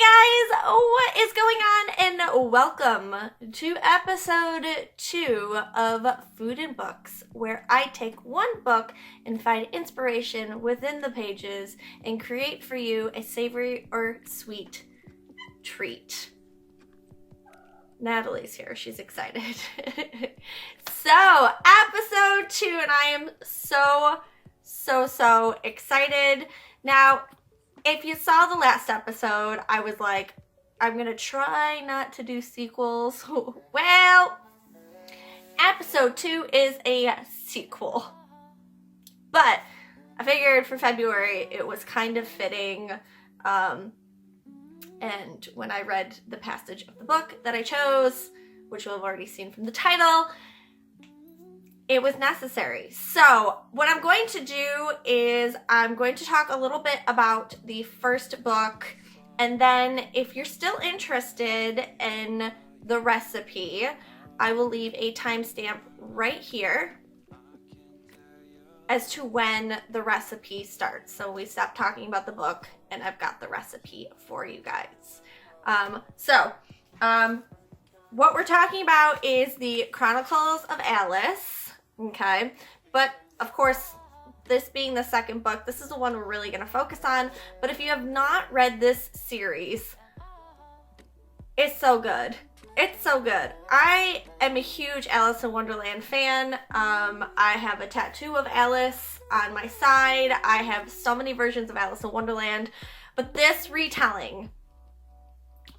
guys, what is going on? And welcome to episode 2 of Food and Books, where I take one book and find inspiration within the pages and create for you a savory or sweet treat. Natalie's here. She's excited. So, episode 2, and I am so excited. Now, if you saw the last episode, I was like, I'm gonna try not to do sequels. Well, episode 2 is a sequel. But I figured for February it was kind of fitting. And when I read the passage of the book that I chose, which you'll have already seen from the title, it was necessary. So what I'm going to do is I'm going to talk a little bit about the first book, and then if you're still interested in the recipe, I will leave a timestamp right here as to when the recipe starts. So we stopped talking about the book and I've got the recipe for you guys. What we're talking about is the Chronicles of Alice, okay? But of course, this being the second book, this is the one we're really going to focus on. But if you have not read this series, it's so good. It's so good. I am a huge Alice in Wonderland fan. I have a tattoo of Alice on my side. I have so many versions of Alice in Wonderland. But this retelling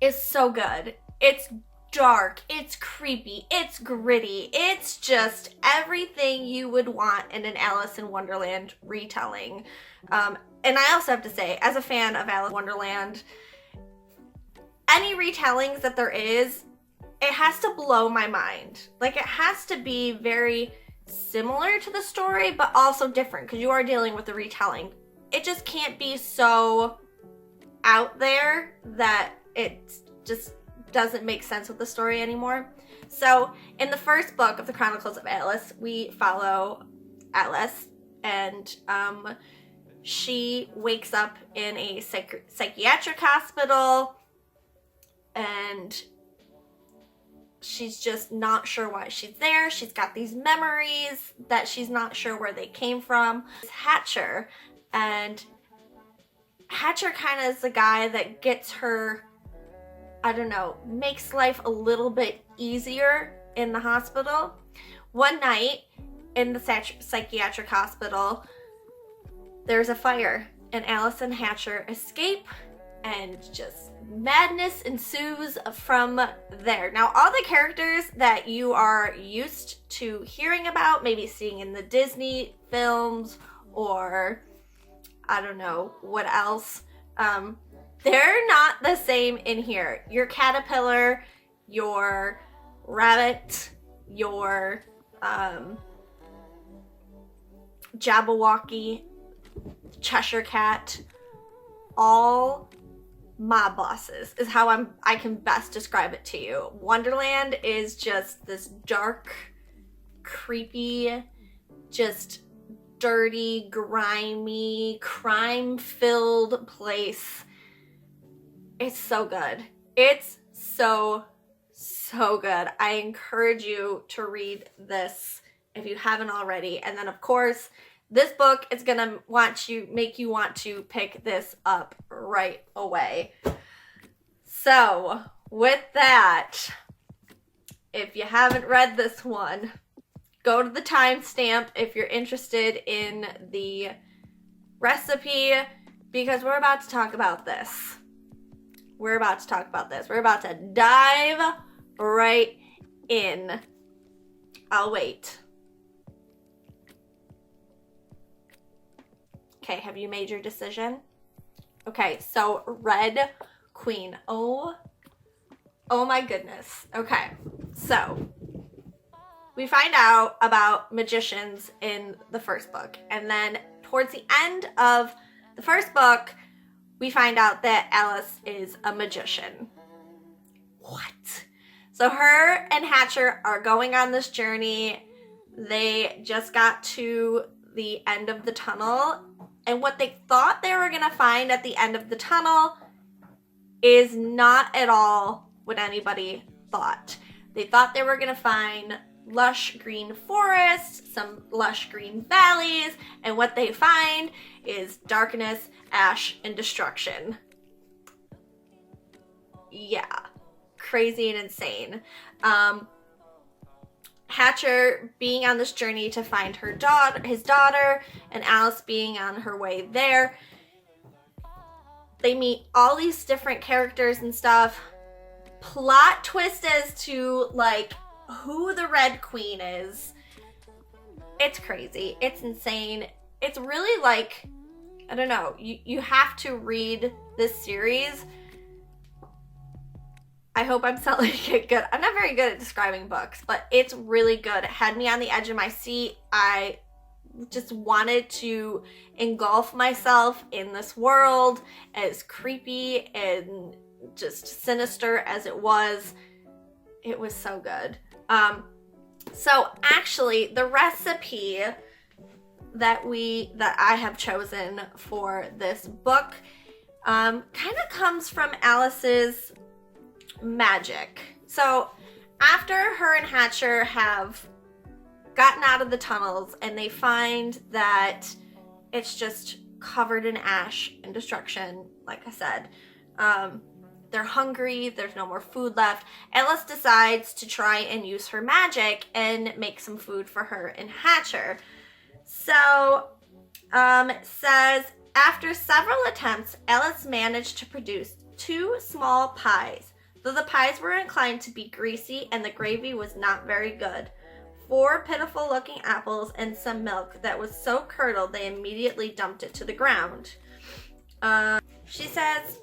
is so good. It's dark, it's creepy, it's gritty. It's just everything you would want in an Alice in Wonderland retelling. And I also have to say, as a fan of Alice in Wonderland, any retellings that there is, it has to blow my mind. Like, it has to be very similar to the story, but also different, because you are dealing with a retelling. It just can't be so out there that it just doesn't make sense with the story anymore. So, in the first book of the Chronicles of Alice, we follow Alice, and she wakes up in a psychiatric hospital, and she's just not sure why she's there. She's got these memories that she's not sure where they came from. It's Hatcher, and Hatcher kind of is the guy that gets her, I don't know, makes life a little bit easier in the hospital. One night in the psychiatric hospital, there's a fire, and Alice and Hatcher escape, and just madness ensues from there. Now, all the characters that you are used to hearing about, maybe seeing in the Disney films, or I don't know what else, they're not the same in here. Your caterpillar, your rabbit, your Jabberwocky, Cheshire Cat, all mob bosses is how I can best describe it to you. Wonderland is just this dark, creepy, just dirty, grimy, crime-filled place. It's so good. It's so good. I encourage you to read this if you haven't already. And then, of course, this book is gonna make you want to pick this up right away. So, with that, if you haven't read this one, go to the timestamp if you're interested in the recipe, because we're about to talk about this. We're about to dive right in. I'll wait. Okay, have you made your decision? Okay, so Red Queen. Oh my goodness. Okay, so we find out about magicians in the first book, and then towards the end of the first book, we find out that Alice is a magician. What? So her and Hatcher are going on this journey. They just got to the end of the tunnel, and what they thought they were going to find at the end of the tunnel is not at all what anybody thought. They thought they were going to find lush green forests, some lush green valleys, and what they find is darkness, ash, and destruction. Yeah, crazy and insane. Hatcher being on this journey to find his daughter, and Alice being on her way there. They meet all these different characters and stuff. Plot twist as to like who the Red Queen is. It's crazy. It's insane. It's really like, I don't know, you have to read this series. I hope I'm selling it good. I'm not very good at describing books, but it's really good. It had me on the edge of my seat. I just wanted to engulf myself in this world, as creepy and just sinister as it was. It was so good. So actually, the recipe that I have chosen for this book kind of comes from Alice's magic. So after her and Hatcher have gotten out of the tunnels and they find that it's just covered in ash and destruction, like I said, they're hungry, there's no more food left. Alice decides to try and use her magic and make some food for her and Hatcher. So, it says, after several attempts, Alice managed to produce 2 small pies, though the pies were inclined to be greasy and the gravy was not very good. 4 pitiful-looking apples and some milk that was so curdled they immediately dumped it to the ground. She says,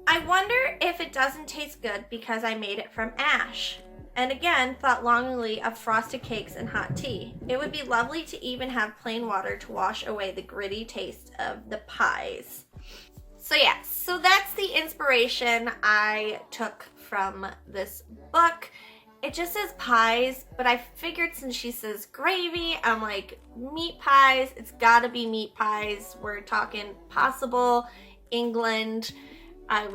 I wonder if it doesn't taste good because I made it from ash. And again, thought longingly of frosted cakes and hot tea. It would be lovely to even have plain water to wash away the gritty taste of the pies. So yeah, so that's the inspiration I took from this book. It just says pies, but I figured since she says gravy, I'm like, meat pies, it's gotta be meat pies. We're talking possible England. I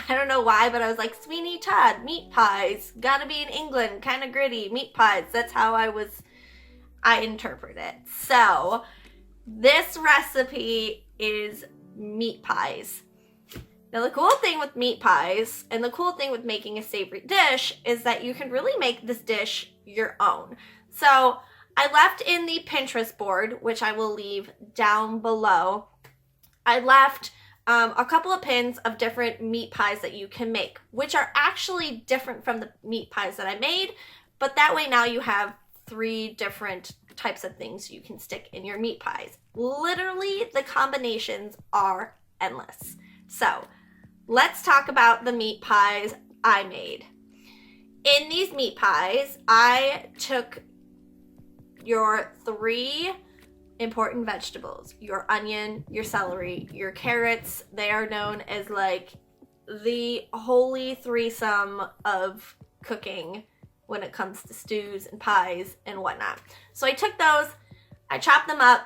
don't know why, but I was like, Sweeney Todd, meat pies, gotta be in England, kind of gritty, meat pies. That's how I interpret it. So this recipe is meat pies. Now the cool thing with meat pies and the cool thing with making a savory dish is that you can really make this dish your own. So I left in the Pinterest board, which I will leave down below, I left a couple of pins of different meat pies that you can make, which are actually different from the meat pies that I made, but that way now you have 3 different types of things you can stick in your meat pies. Literally, the combinations are endless. So let's talk about the meat pies I made. In these meat pies, I took your 3 important vegetables, your onion, your celery, your carrots. They are known as like the holy threesome of cooking when it comes to stews and pies and whatnot. So I took those, I chopped them up,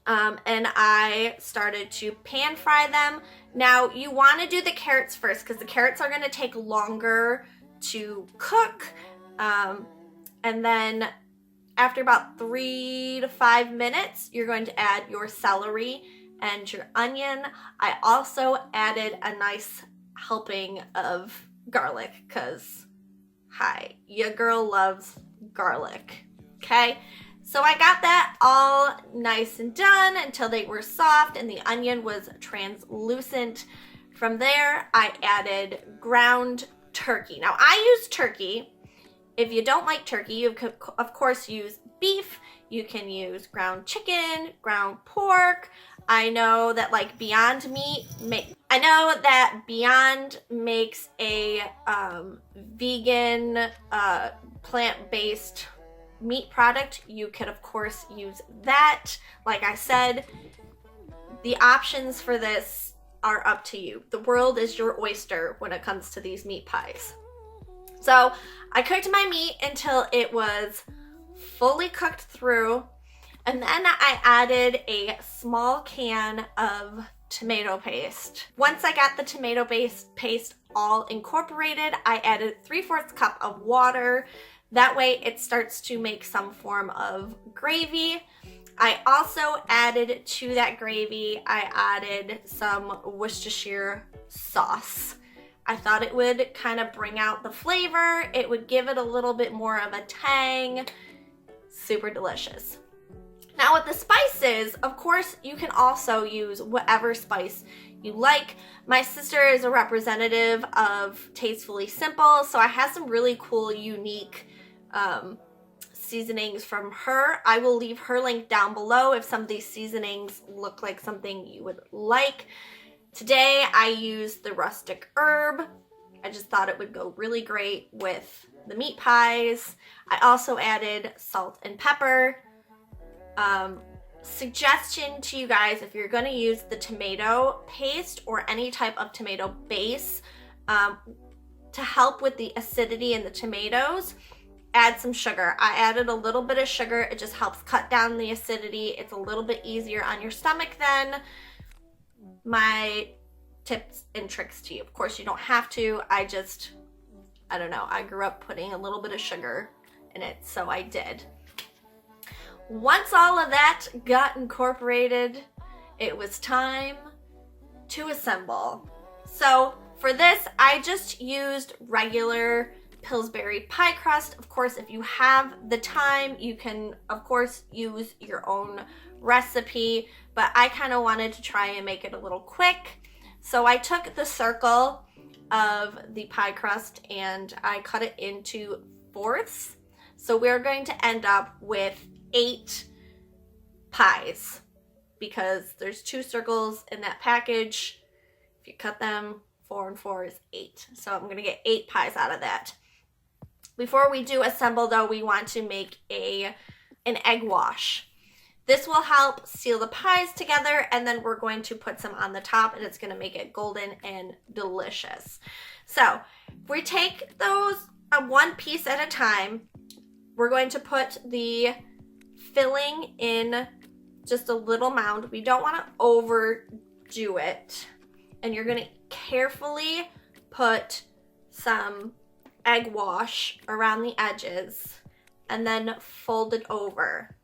and I started to pan fry them. Now you want to do the carrots first because the carrots are going to take longer to cook, and then after about 3 to 5 minutes, you're going to add your celery and your onion. I also added a nice helping of garlic because, hi, your girl loves garlic, okay? So I got that all nice and done until they were soft and the onion was translucent. From there, I added ground turkey. Now, I use turkey. If you don't like turkey, you could, of course, use beef. You can use ground chicken, ground pork. I know that like Beyond Meat, Beyond makes a vegan, plant-based meat product. You could, of course, use that. Like I said, the options for this are up to you. The world is your oyster when it comes to these meat pies. So I cooked my meat until it was fully cooked through, and then I added a small can of tomato paste. Once I got the tomato paste all incorporated, I added 3/4 cup of water. That way it starts to make some form of gravy. I also added to that gravy, I added some Worcestershire sauce. I thought it would kind of bring out the flavor. It would give it a little bit more of a tang. Super delicious. Now with the spices, of course, you can also use whatever spice you like. My sister is a representative of Tastefully Simple, so I have some really cool, unique seasonings from her. I will leave her link down below if some of these seasonings look like something you would like. Today I used the rustic herb. I just thought it would go really great with the meat pies. I also added salt and pepper. Suggestion to you guys, if you're going to use the tomato paste or any type of tomato base to help with the acidity in the tomatoes, add some sugar. I added a little bit of sugar. It just helps cut down the acidity. It's a little bit easier on your stomach then. My tips and tricks to you. Of course, you don't have to. I don't know. I grew up putting a little bit of sugar in it, so I did. Once all of that got incorporated, it was time to assemble. So for this, I just used regular Pillsbury pie crust. Of course, if you have the time, you can, of course, use your own recipe, but I kind of wanted to try and make it a little quick. So I took the circle of the pie crust and I cut it into fourths. So we're going to end up with 8 pies because there's 2 circles in that package. If you cut them, 4 and 4 is 8. So I'm going to get 8 pies out of that. Before we do assemble though, we want to make an egg wash. This will help seal the pies together, and then we're going to put some on the top and it's going to make it golden and delicious. So if we take those one piece at a time, we're going to put the filling in just a little mound. We don't want to overdo it. And you're going to carefully put some egg wash around the edges and then fold it over.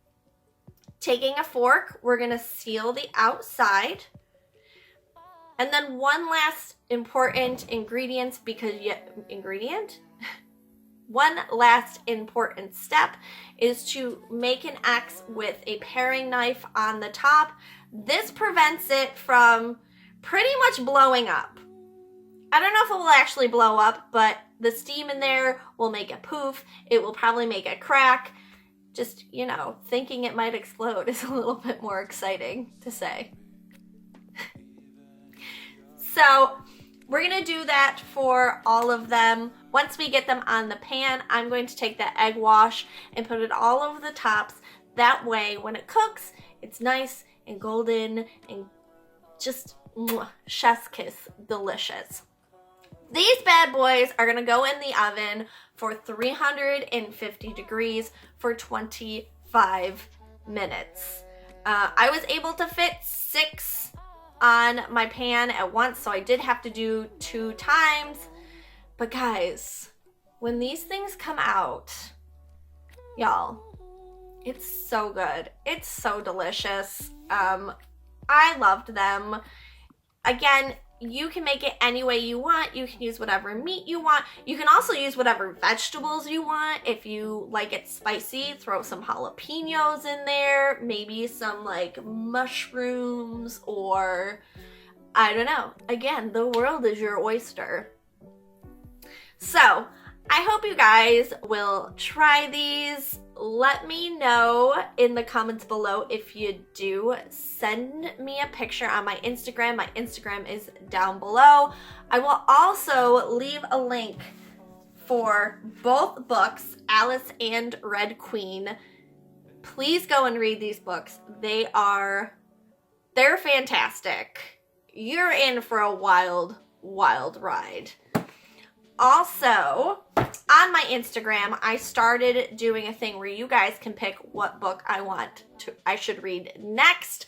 Taking a fork, we're going to seal the outside. And then one last important ingredient, one last important step is to make an X with a paring knife on the top. This prevents it from pretty much blowing up. I don't know if it will actually blow up, but the steam in there will make it poof. It will probably make it crack. Just, you know, thinking it might explode is a little bit more exciting to say. So we're going to do that for all of them. Once we get them on the pan, I'm going to take that egg wash and put it all over the tops. That way, when it cooks, it's nice and golden and just chef's kiss delicious. These bad boys are going to go in the oven for 350 degrees for 25 minutes. I was able to fit 6 on my pan at once, so I did have to do 2 times. But guys, when these things come out, y'all, it's so good. It's so delicious. I loved them. Again, you can make it any way you want. You can use whatever meat you want. You can also use whatever vegetables you want. If you like it spicy, throw some jalapenos in there, maybe some like mushrooms, or I don't know. Again, the world is your oyster. So I hope you guys will try these. Let me know in the comments below if you do. Send me a picture on my Instagram. My Instagram is down below. I will also leave a link for both books, Alice and Red Queen. Please go and read these books. They're fantastic. You're in for a wild, wild ride. Also, on my Instagram, I started doing a thing where you guys can pick what book I should read next.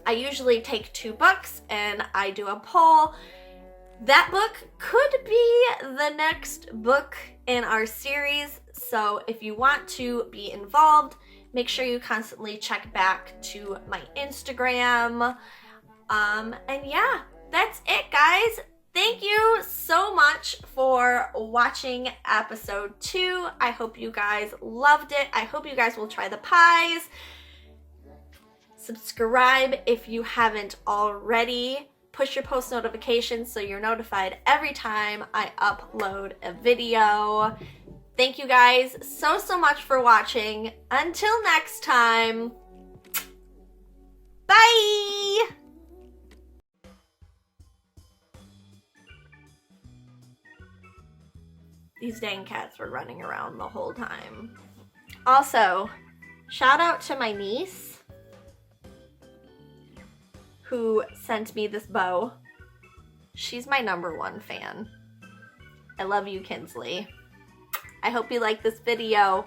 I usually take 2 books and I do a poll. That book could be the next book in our series, so if you want to be involved, make sure you constantly check back to my Instagram. And yeah, that's it, guys. Thank you so much for watching episode 2. I hope you guys loved it. I hope you guys will try the pies. Subscribe if you haven't already. Push your post notifications so you're notified every time I upload a video. Thank you guys so much for watching. Until next time, bye! These dang cats were running around the whole time. Also, shout out to my niece who sent me this bow. She's my #1 fan. I love you, Kinsley. I hope you like this video.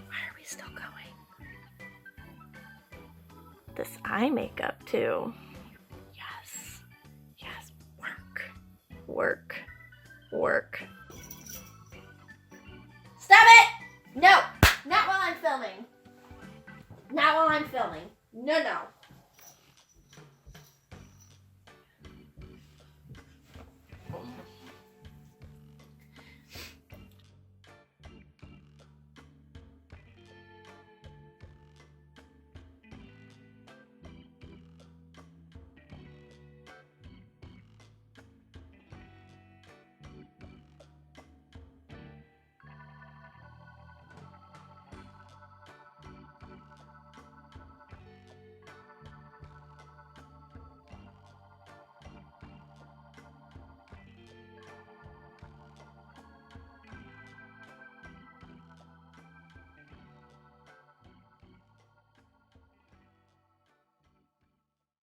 Why are we still going? This eye makeup too. Yes. Yes. Work. Work. Work. Stop it! No! Not while I'm filming. Not while I'm filming. No, no.